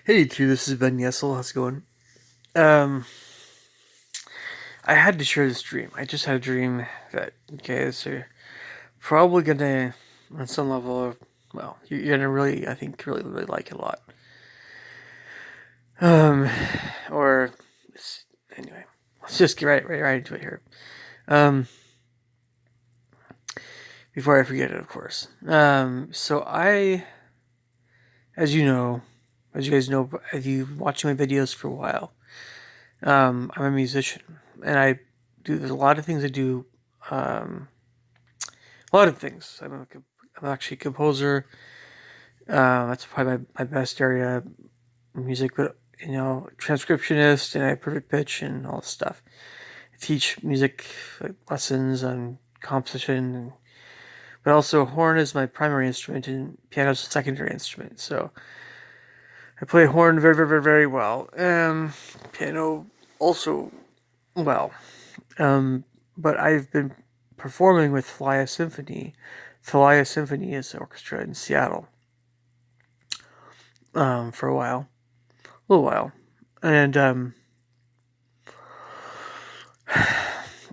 Hey, too. This is Ben Yessel. How's it going? Um, I had to share this dream. I just had a dream that so probably gonna, on some level, well, you're gonna really, I think, really like it a lot. Um, or anyway, let's just get right into it here. Um, before I forget it, of course. As you know, as you guys know, if you watching my videos for a while, I'm a musician, and I do. There's a lot of things I do. Um, a lot of things. I'm actually a composer. That's probably my best area, music, but transcriptionist, and I have perfect pitch and all this stuff. I teach music like, lessons on composition, but also horn is my primary instrument and piano is a secondary instrument. So I play horn very well. Piano also well. Um, but I've been performing with Thalia Symphony. Thalia Symphony is an orchestra in Seattle for a little while. And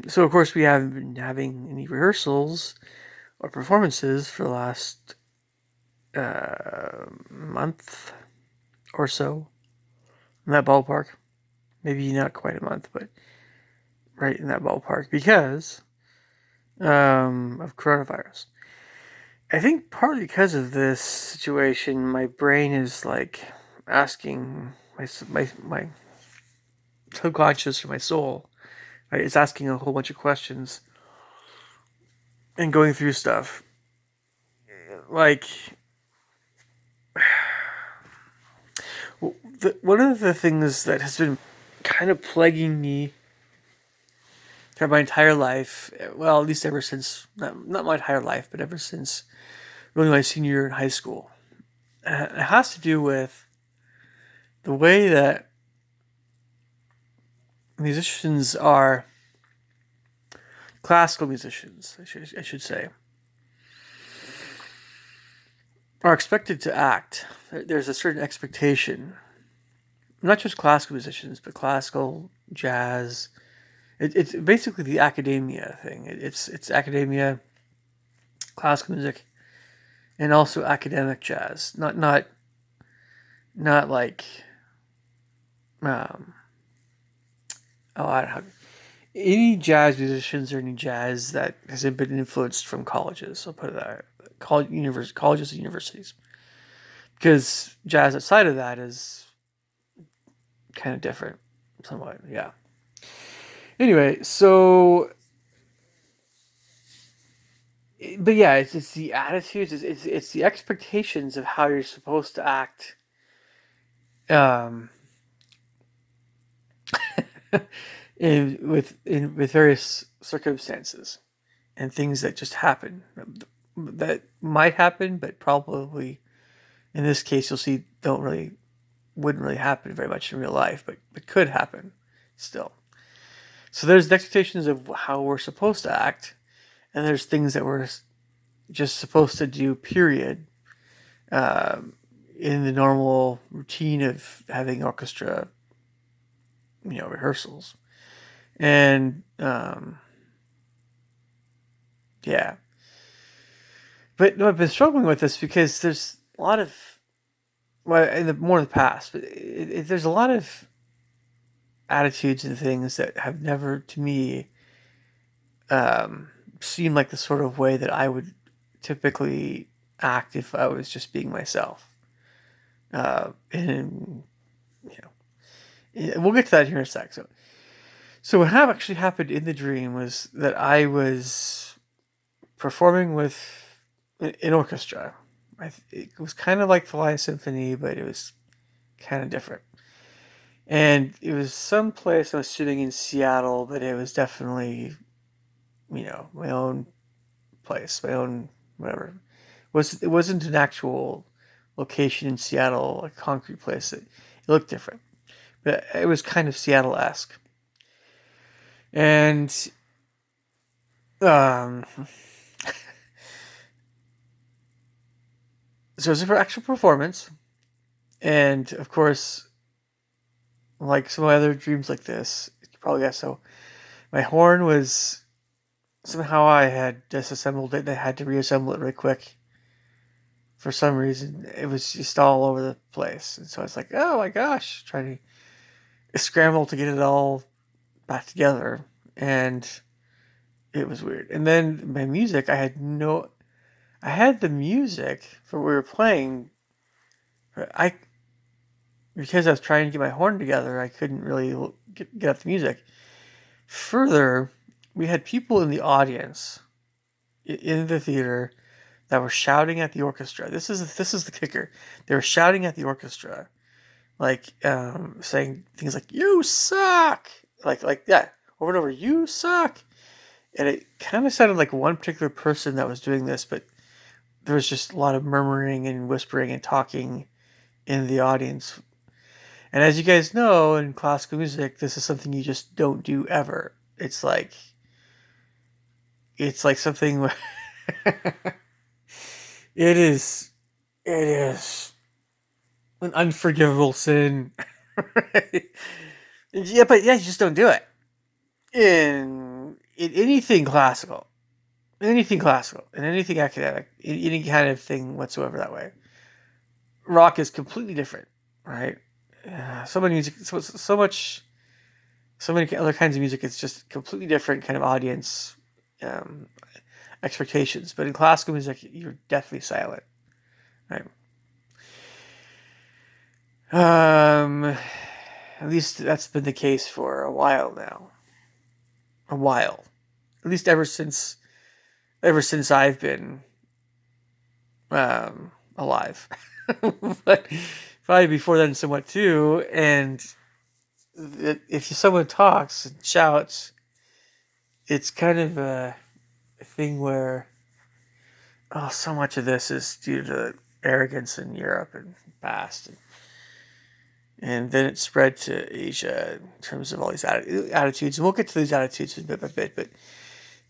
so, of course, we haven't been having any rehearsals or performances for the last month or so in that ballpark. Maybe not quite a month, but right in that ballpark because of coronavirus. I think partly because of this situation, my brain is like asking my subconscious or my soul, right, is asking a whole bunch of questions and going through stuff. Like one of the things that has been kind of plaguing me throughout my entire life, well, at least ever since not my entire life, but ever since really my senior year in high school, it has to do with the way that musicians are classical musicians, I should say, are expected to act. There's a certain expectation, not just classical musicians, but classical, jazz. It's basically the academia thing. It's academia, classical music, and also academic jazz. Not like um, I don't know, any jazz musicians or any jazz that hasn't been influenced from colleges. I'll put it that way. Colleges and universities, because jazz outside of that is kind of different, somewhat. Yeah. Anyway, but yeah, it's the attitudes, it's the expectations of how you're supposed to act, um, with various circumstances and things that just happen that might happen, but probably in this case you'll see don't really wouldn't really happen very much in real life, but could happen still. So there's the expectations of how we're supposed to act, and there's things that we're just supposed to do. Period. Um, in the normal routine of having orchestra, rehearsals, and yeah. But no, I've been struggling with this because there's a lot of well, more in the past, but there's a lot of attitudes and things that have never, to me, um, seemed like the sort of way that I would typically act if I was just being myself. And we'll get to that here in a sec. So what have actually happened in the dream was that I was performing with an orchestra. It was kind of like the Lion Symphony, but it was kind of different. And it was some place I was sitting in Seattle, but it was definitely, my own place, my own whatever. It wasn't an actual location in Seattle, a concrete place. It looked different, but it was kind of Seattle-esque. And um, so it was an actual performance, And of course, like some of my other dreams like this, you probably guess so. My horn was somehow I had disassembled it and I had to reassemble it really quick. For some reason, it was just all over the place. And so I was like, oh my gosh, trying to scramble to get it all back together. And it was weird. And then my music, I had the music for what we were playing, but because I was trying to get my horn together, I couldn't really get up the music. Further, we had people in the audience in the theater that were shouting at the orchestra. This is the kicker. They were shouting at the orchestra, like saying things like "You suck," like that over and over. You suck, and it kind of sounded like one particular person that was doing this, but there was just a lot of murmuring and whispering and talking in the audience. And as you guys know, in classical music, this is something you just don't do ever. It's like something. it is it is an unforgivable sin. Right? Yeah, but yeah, you just don't do it in anything classical, and anything academic, in any kind of thing whatsoever. That way, rock is completely different, right? So many music, so many other kinds of music. It's just completely different kind of audience um, expectations. But in classical music, you're deathly silent, right? Um, at least that's been the case for a while now. A while, at least ever since I've been alive, but probably before then somewhat too. And if someone talks and shouts, it's kind of a thing where so much of this is due to arrogance in Europe and past, and then it spread to Asia in terms of all these attitudes. And we'll get to these attitudes bit by bit, but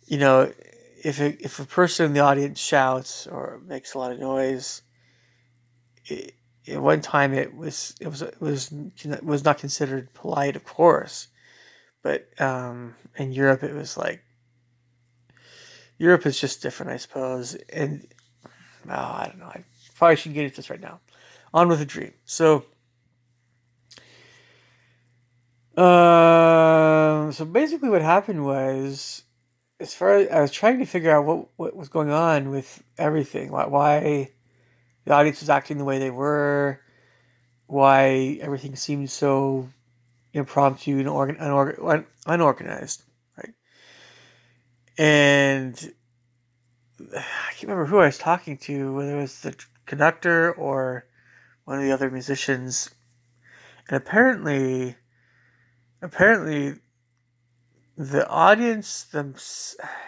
you know, if a person in the audience shouts or makes a lot of noise, at one time it was not considered polite, of course. But in Europe, it was like Europe is just different, I suppose. And I don't know. I probably shouldn't get into this right now. On with the dream. So basically, what happened was, as far as I was trying to figure out what was going on with everything, why the audience was acting the way they were, why everything seemed so impromptu and unorganized, right? And I can't remember who I was talking to, whether it was the conductor or one of the other musicians. And apparently, the audience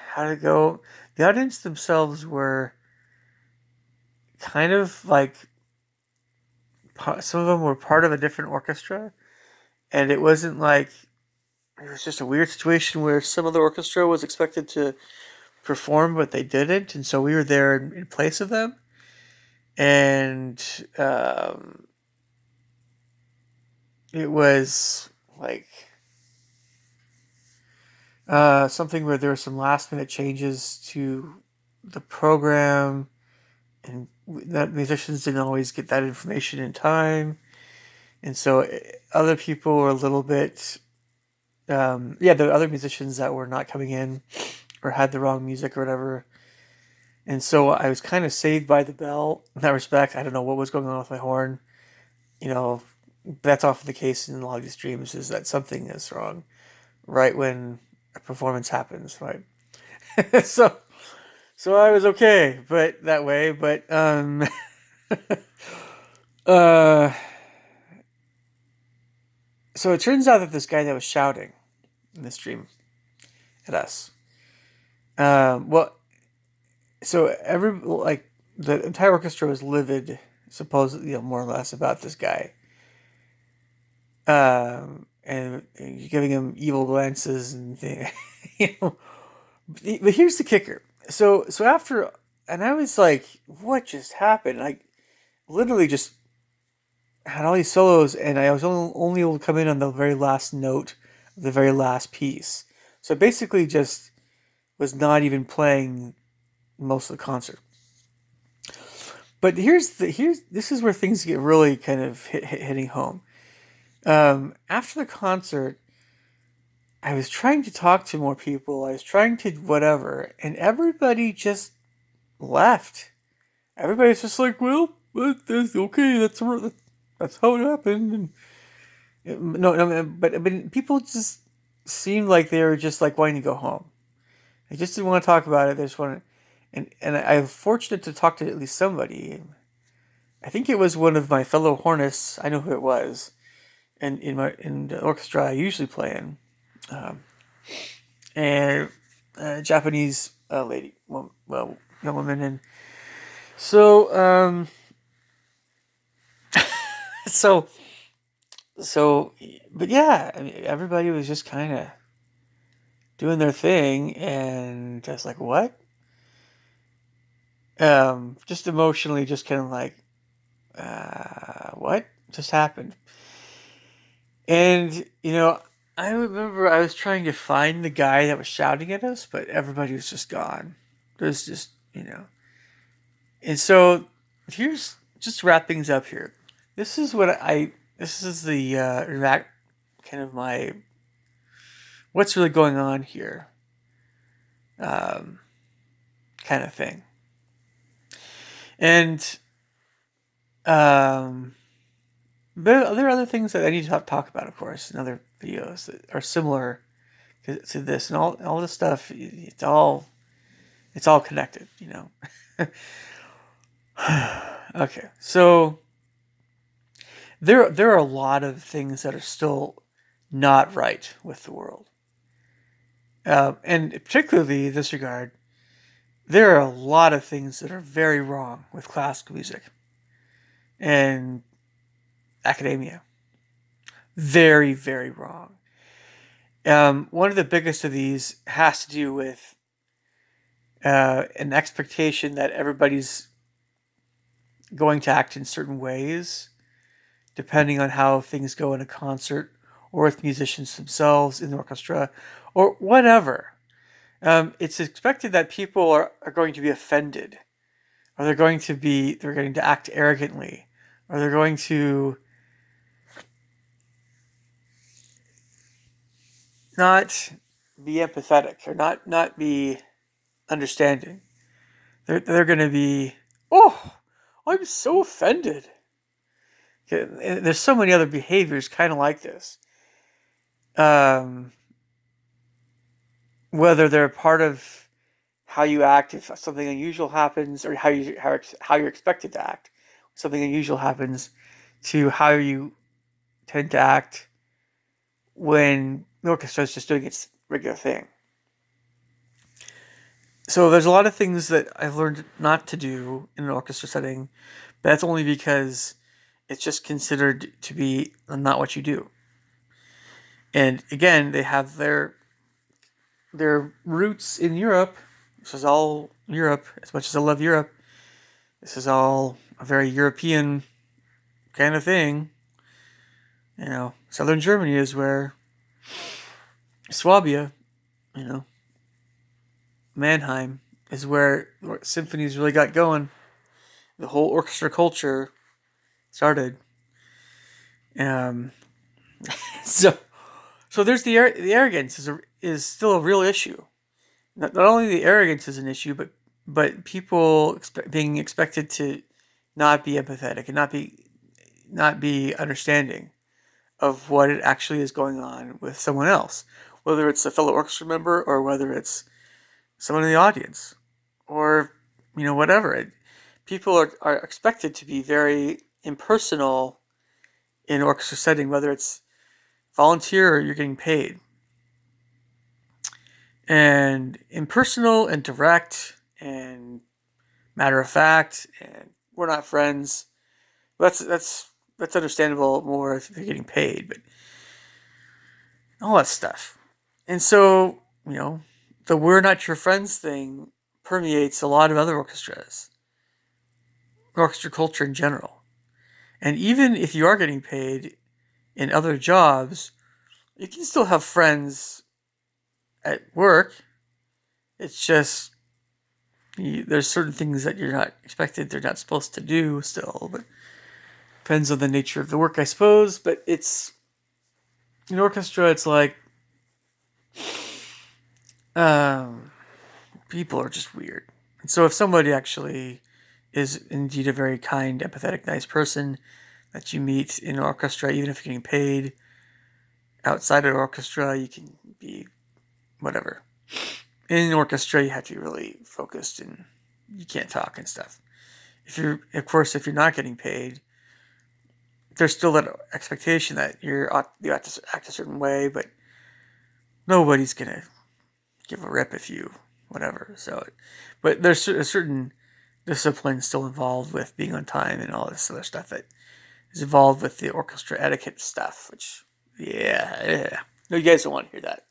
how to go? The audience themselves were kind of like some of them were part of a different orchestra, and it wasn't like it was just a weird situation where some of the orchestra was expected to perform, but they didn't, and so we were there in place of them, and it was like something where there were some last minute changes to the program, and that musicians didn't always get that information in time, and so other people were a little bit the other musicians that were not coming in or had the wrong music or whatever. And so I was kind of saved by the bell in that respect. I don't know what was going on with my horn. You know, that's often the case in a lot of these dreams, is that something is wrong right when a performance happens, right? so so I was okay, but that way, but uh so it turns out that this guy that was shouting in this dream at us, well, so the entire orchestra was livid, supposedly, more or less, about this guy, and giving him evil glances and things. you know. But here's the kicker. So and I was like, what just happened? Like, literally just had all these solos, and I was only able to come in on the very last note of the very last piece. So basically, just was not even playing most of the concert. But here's this is where things get really kind of hitting home. After the concert, I was trying to talk to more people. I was trying to whatever, and everybody just left. Everybody's just like, well, that's okay. That's how it happened. And no, but people just seemed like they were just like wanting to go home. They just didn't want to talk about it. They just wanted, and I'm fortunate to talk to at least somebody. I think it was one of my fellow hornists. I know who it was, and in the orchestra I usually play in, and a Japanese lady, well, young woman, and so so so, but yeah, I mean, everybody was just kind of doing their thing, and I was like, what? Just emotionally, just kind of like, what just happened? And, I remember I was trying to find the guy that was shouting at us, but everybody was just gone. There's just, And so here's just to wrap things up here. This is this is the kind of my, what's really going on here, kind of thing. And, there are other things that I need to talk about, of course, in other videos that are similar to this, and all this stuff. It's all connected, Okay, so there are a lot of things that are still not right with the world, and particularly in this regard, there are a lot of things that are very wrong with classical music and academia. Very, very wrong. One of the biggest of these has to do with an expectation that everybody's going to act in certain ways, depending on how things go in a concert, or with musicians themselves in the orchestra, or whatever. It's expected that people are going to be offended, or they're going to act arrogantly, or they're going to not be empathetic, or not be understanding. They're going to be, oh, I'm so offended. And there's so many other behaviors kind of like this. Whether they're part of how you act if something unusual happens, or how you're expected to act. Something unusual happens, to how you tend to act when the orchestra is just doing its regular thing. So there's a lot of things that I've learned not to do in an orchestra setting, but that's only because it's just considered to be not what you do. And again, they have their roots in Europe. This is all Europe. As much as I love Europe, this is all a very European kind of thing. Southern Germany is where Swabia, Mannheim is where symphonies really got going. The whole orchestra culture started. So there's the arrogance is still a real issue. Not only the arrogance is an issue, but people being expected to not be empathetic and not be understanding of what it actually is going on with someone else, whether it's a fellow orchestra member or whether it's someone in the audience, or whatever. People are expected to be very impersonal in orchestra setting, whether it's volunteer or you're getting paid. And impersonal and direct and matter of fact, and we're not friends. That's understandable more if you're getting paid, but all that stuff. And so, the we're not your friends thing permeates a lot of other orchestras, orchestra culture in general. And even if you are getting paid in other jobs, you can still have friends at work. It's just there's certain things that you're not expected, they're not supposed to do still, but depends on the nature of the work, I suppose. But it's in orchestra, it's like um, people are just weird. And so if somebody actually is indeed a very kind, empathetic, nice person that you meet in an orchestra, even if you're getting paid outside of the orchestra, you can be whatever. In an orchestra, you have to be really focused and you can't talk and stuff. If you're, of course, if you're not getting paid, there's still that expectation that you have to act a certain way, but nobody's gonna give a rip if you whatever. So, but there's a certain discipline still involved with being on time and all this other stuff that is involved with the orchestra etiquette stuff. Which, yeah. No, you guys don't want to hear that.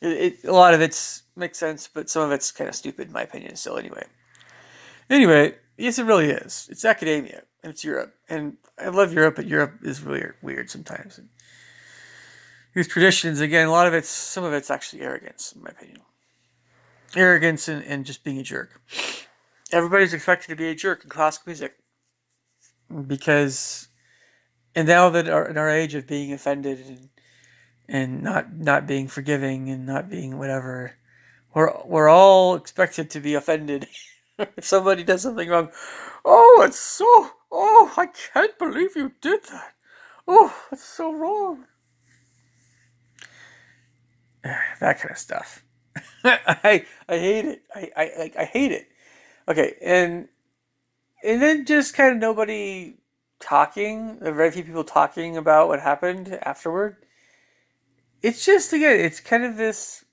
A lot of it makes sense, but some of it's kind of stupid in my opinion. Still, anyway, yes, it really is. It's academia and it's Europe, and I love Europe, but Europe is really weird sometimes. And these traditions, again, some of it's actually arrogance, in my opinion. Arrogance and just being a jerk. Everybody's expected to be a jerk in classical music because, and now that in our age of being offended and not being forgiving and not being whatever, we're all expected to be offended if somebody does something wrong. Oh, it's so. Oh, I can't believe you did that. Oh, that's so wrong. That kind of stuff. I hate it. I hate it. Okay, and then just kind of nobody talking, very few people talking about what happened afterward. It's just again, it's kind of this.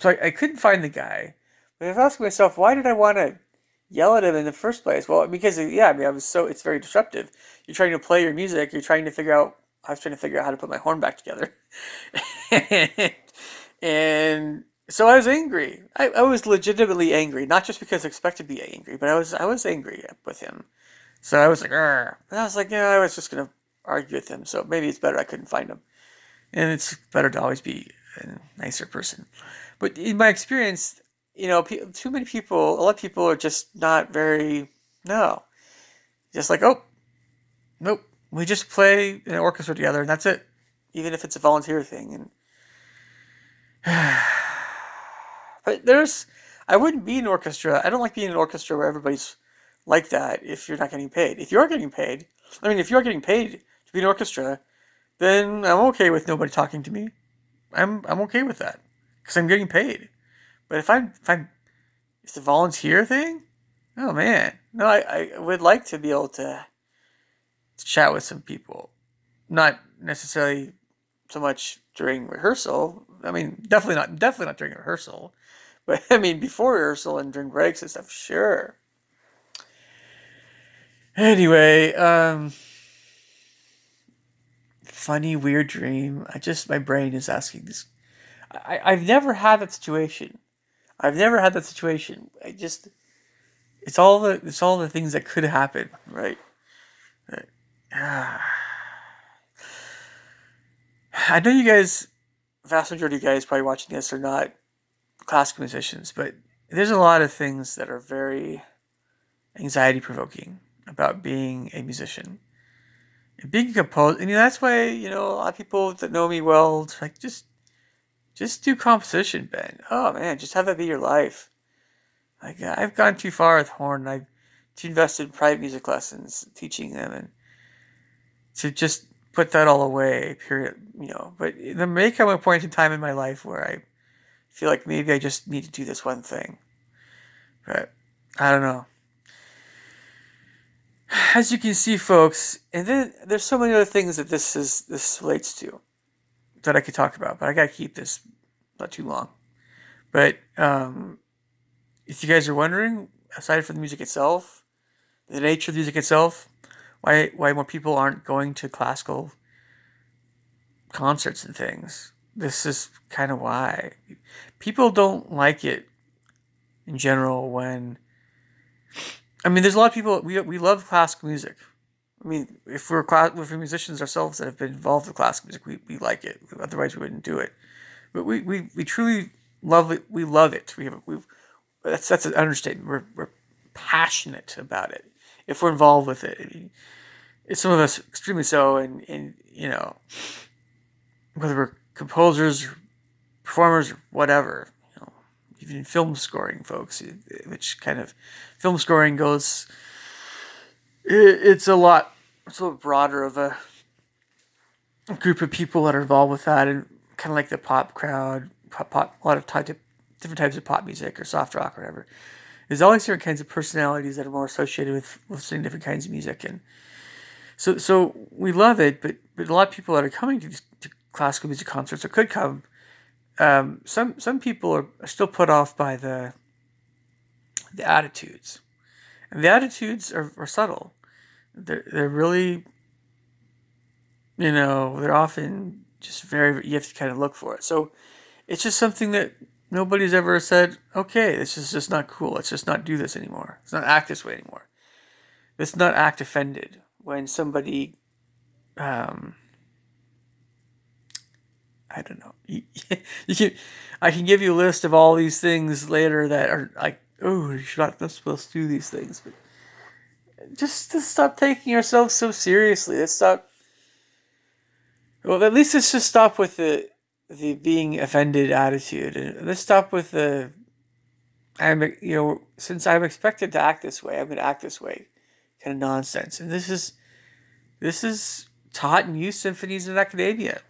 So I couldn't find the guy, but I was asking myself, why did I want to yell at him in the first place? Well, because yeah, I mean, it's very disruptive. You're trying to play your music. You're trying to figure out. I was trying to figure out how to put my horn back together, and so I was angry. I was legitimately angry, not just because I expected to be angry, but I was angry with him. So I was like, "Arr." But I was like, yeah, I was just gonna argue with him. So maybe it's better I couldn't find him, and it's better to always be a nicer person. But in my experience, too many people, a lot of people are just not very, no, just like, oh, nope, we just play in an orchestra together and that's it, even if it's a volunteer thing. And but I wouldn't be in an orchestra. I don't like being in an orchestra where everybody's like that if you're not getting paid. If you are getting paid, I mean, if you are getting paid to be in an orchestra, then I'm okay with nobody talking to me. I'm okay with that because I'm getting paid. But if it's a volunteer thing, oh man, no, I would like to be able to chat with some people, not necessarily so much during rehearsal. I mean, definitely not during rehearsal, but I mean before rehearsal and during breaks and stuff. Sure. Anyway, funny weird dream. My brain is asking this. I've never had that situation. I've never had that situation. It's all the things that could happen, right? I know you guys, vast majority of you guys probably watching this are not classical musicians, but there's a lot of things that are very anxiety provoking about being a musician. And being a composer, and that's why, a lot of people that know me well, it's like, just do composition, Ben. Oh man, just have that be your life. Like, I've gone too far with horn. I've too invested in private music lessons, teaching them, and to just put that all away. Period. But there may come a point in time in my life where I feel like maybe I just need to do this one thing. But I don't know. As you can see, folks, and then there's so many other things that this relates to that I could talk about, but I gotta keep this not too long. But if you guys are wondering, aside from the music itself, the nature of the music itself, why more people aren't going to classical concerts and things, this is kind of why. People don't like it in general when, I mean, there's a lot of people, we love classical music. I mean, if we're musicians ourselves that have been involved with classical music, we like it. Otherwise, we wouldn't do it. But we truly love it. We love it. That's an understatement. We're passionate about it. If we're involved with it, I mean, it's some of us extremely so, and whether we're composers, or performers, or whatever, even film scoring folks, which kind of film scoring goes, it's a lot broader of a group of people that are involved with that, and kind of like the pop crowd, a lot of different types of pop music or soft rock or whatever. There's always different kinds of personalities that are more associated with listening to different kinds of music, and so we love it. But a lot of people that are coming to classical music concerts or could come, some people are still put off by the attitudes, and the attitudes are subtle. They're really, they're often just you have to kind of look for it. So it's just something that nobody's ever said, okay, this is just not cool. Let's just not do this anymore. Let's not act this way anymore. Let's not act offended when somebody, I don't know. You can, I can give you a list of all these things later that are like, oh, you're not supposed to do these things. But just to stop taking ourselves so seriously. Let's stop. Well, at least let's just stop with the being offended attitude, and let's stop with the since I'm expected to act this way, I'm going to act this way, kind of nonsense. And this is taught in youth symphonies in academia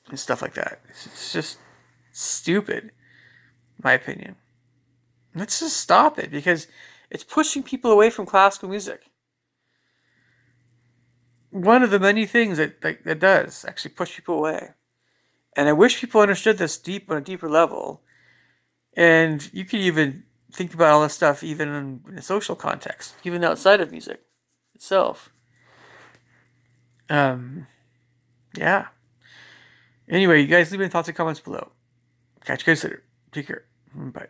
and stuff like that. It's just stupid, in my opinion. Let's just stop it because it's pushing people away from classical music. One of the many things that does actually push people away. And I wish people understood this on a deeper level. And you could even think about all this stuff even in a social context, even outside of music itself. Yeah. Anyway, you guys leave me thoughts and comments below. Catch you guys later. Take care. Bye.